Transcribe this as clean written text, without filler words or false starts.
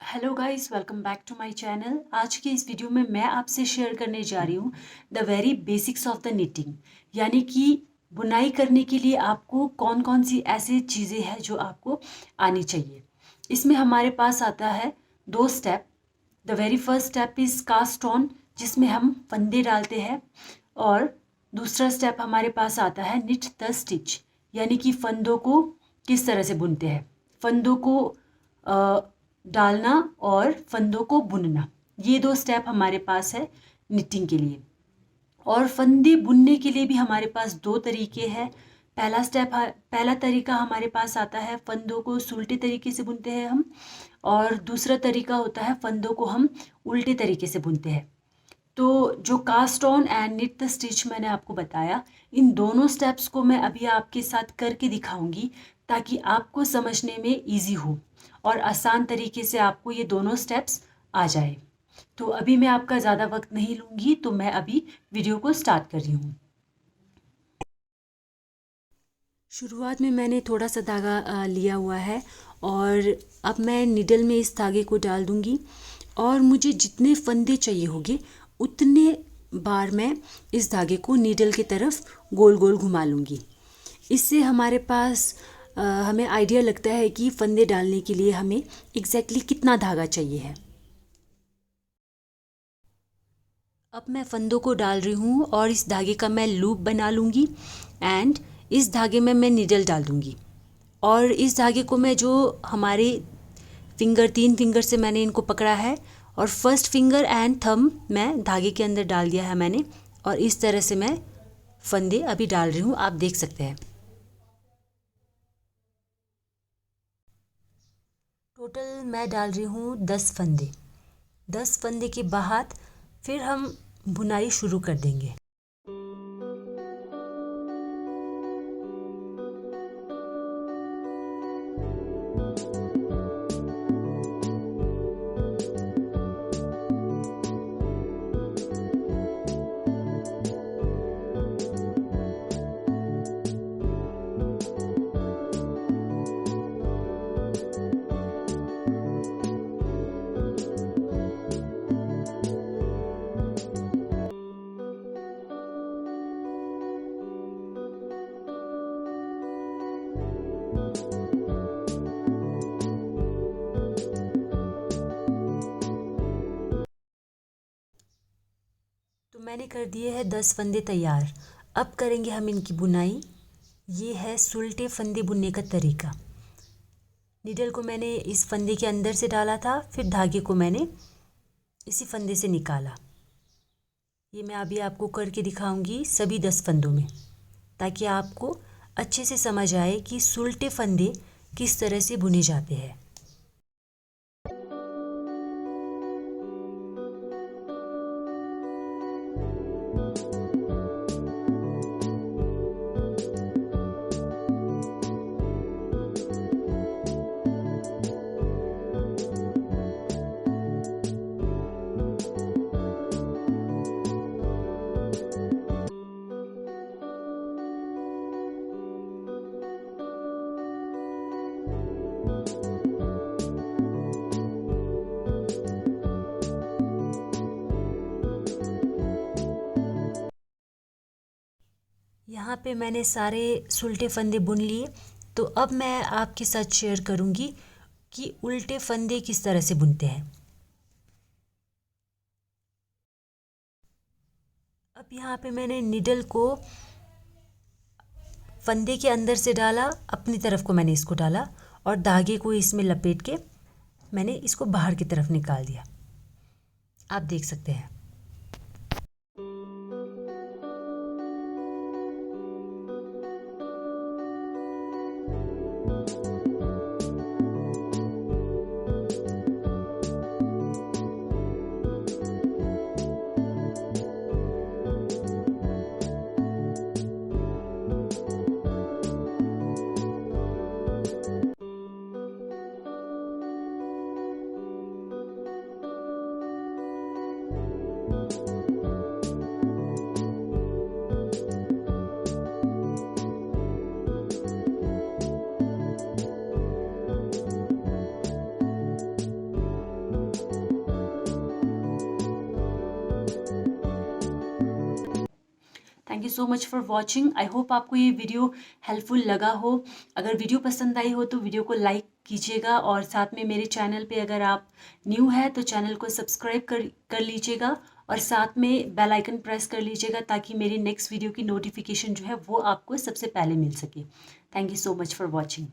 Hello guys, welcome back to my channel. आज की इस वीडियो में मैं आपसे शेयर करने जा रही हूँ the very basics of the knitting, यानी कि बुनाई करने के लिए आपको कौन कौन सी ऐसी चीज़ें हैं जो आपको आनी चाहिए। इसमें हमारे पास आता है दो step. The very first step is cast on, जिसमें हम फंदे डालते हैं, और दूसरा स्टेप हमारे पास आता है निट द स्टिच, यानी कि फंदों को किस तरह से बुनते हैं, फंदों को डालना और फंदों को बुनना। ये दो स्टेप हमारे पास है निटिंग के लिए। और फंदे बुनने के लिए भी हमारे पास दो तरीके हैं। पहला तरीका हमारे पास आता है फंदों को सुलटे तरीके से बुनते हैं हम, और दूसरा तरीका होता है फंदों को हम उल्टे तरीके से बुनते हैं। तो जो cast on and knit the stitch मैंने आपको बताया, इन दोनों स्टेप्स को मैं अभी आपके साथ करके दिखाऊंगी ताकि आपको समझने में इजी हो और आसान तरीके से आपको ये दोनों स्टेप्स आ जाए। तो अभी मैं आपका ज़्यादा वक्त नहीं लूँगी, तो मैं अभी वीडियो को स्टार्ट कर रही हूँ। शुरुआत में मैंने थोड़ा सा धागा लिया हुआ है, और अब मैं निडल में इस धागे को डाल दूँगी, और मुझे जितने फंदे चाहिए होंगे उतने बार मैं इस धागे को नीडल की तरफ गोल गोल घुमा लूँगी। इससे हमारे पास हमें आइडिया लगता है कि फंदे डालने के लिए हमें एग्जैक्टली कितना धागा चाहिए है। अब मैं फंदों को डाल रही हूँ, और इस धागे का मैं लूप बना लूँगी, एंड इस धागे में मैं नीडल डाल दूँगी। और इस धागे को मैं जो हमारे तीन फिंगर से मैंने इनको पकड़ा है, और फर्स्ट फिंगर एंड थंब मैं धागे के अंदर डाल दिया है मैंने, और इस तरह से मैं फंदे अभी डाल रही हूँ, आप देख सकते हैं। टोटल मैं डाल रही हूँ 10 फंदे। 10 फंदे के बाद फिर हम बुनाई शुरू कर देंगे। तो मैंने कर दिए हैं 10 फंदे तैयार। अब करेंगे हम इनकी बुनाई। ये है सुलटे फंदे बुनने का तरीका। नीडल को मैंने इस फंदे के अंदर से डाला था, फिर धागे को मैंने इसी फंदे से निकाला। ये मैं अभी आपको करके दिखाऊंगी सभी 10 फंदों में, ताकि आपको अच्छे से समझ आए कि सुलटे फंदे किस तरह से बुने जाते हैं। यहाँ पे मैंने सारे सुलटे फंदे बुन लिए। तो अब मैं आपके साथ शेयर करूँगी कि उल्टे फंदे किस तरह से बुनते हैं। अब यहाँ पे मैंने निडल को फंदे के अंदर से डाला, अपनी तरफ को मैंने इसको डाला, और धागे को इसमें लपेट के मैंने इसको बाहर की तरफ निकाल दिया। आप देख सकते हैं। Thank you so much for watching. I hope आपको ये वीडियो हेल्पफुल लगा हो। अगर वीडियो पसंद आई हो तो वीडियो को लाइक कीजिएगा और साथ में मेरे चैनल पे अगर आप न्यू है तो चैनल को सब्सक्राइब कर लीजिएगा और साथ में बेल आइकन प्रेस कर लीजिएगा ताकि मेरी नेक्स्ट वीडियो की नोटिफिकेशन जो है वो आपको सबसे पहले मिल सके। Thank you so much for watching.